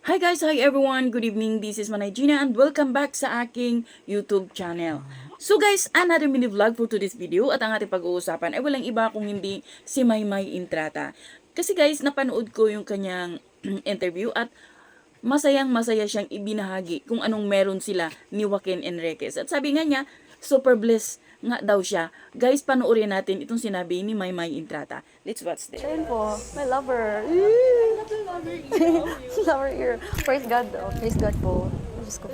Hi guys! Hi everyone! Good evening! This is Manay Gina and welcome back sa aking YouTube channel. So guys, another mini vlog for today's video at ang ating pag-uusapan ay walang iba kung hindi si Maymay Intrata. Kasi guys, napanood ko yung kanyang interview at masayang masaya siyang ibinahagi kung anong meron sila ni Joaquin Enriquez. At sabi nga niya, super blessed nga daw siya. Guys, panoorin natin itong sinabi ni Maymay Intrata. Let's watch this. Ayun po, my lover. Lover ear. Praise God though. Praise God po. Diyos ko.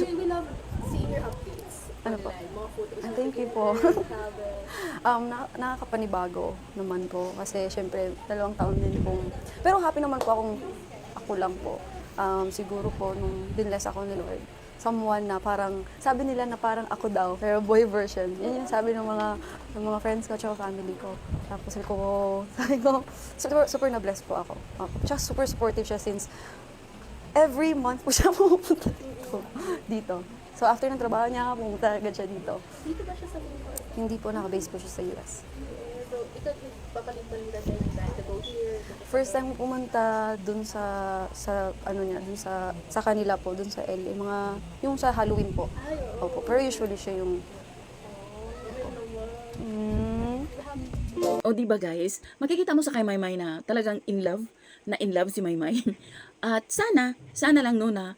We love seeing your updates. Ano po? Online, mga photos. Thank you po. Travel. Nakakapanibago naman po. Kasi syempre, 2 taon din po. Pero happy naman po ako lang po. Siguro po, nung dinless ako ni Lord, someone na parang, sabi nila na parang ako daw, pero boy version. Yan yung sabi ng mga friends ko, tsaka family ko. Tapos sabi ko, super na-bless po ako. Tsaka super supportive siya since every month po siya pumunta dito. So after ng trabaho niya, pumunta agad siya dito. Dito ba siya sa Bangkok? Hindi po, naka-base po siya sa US. So, ikaw, papalit-palit siya yung time to go here. First time ko pumunta dun sa dun sa kanila po, dun sa LA, yung sa Halloween po. Opo, pero usually siya yung O di ba guys, makikita mo sa kay Maymay na talagang in love si Maymay. At sana lang no na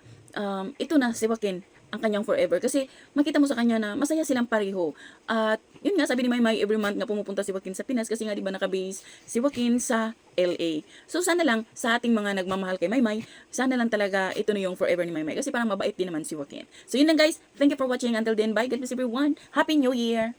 ito na si Joaquin ang kanyang forever. Kasi makita mo sa kanya na masaya silang pareho. At yun nga, sabi ni Maymay, every month nga pumupunta si Joaquin sa Pinas kasi nga di ba nakabase si Joaquin sa LA. So sana lang sa ating mga nagmamahal kay Maymay, sana lang talaga ito na yung forever ni Maymay. Kasi parang mabait din naman si Joaquin. So yun lang guys, thank you for watching. Until then, bye. God bless everyone. Happy New Year!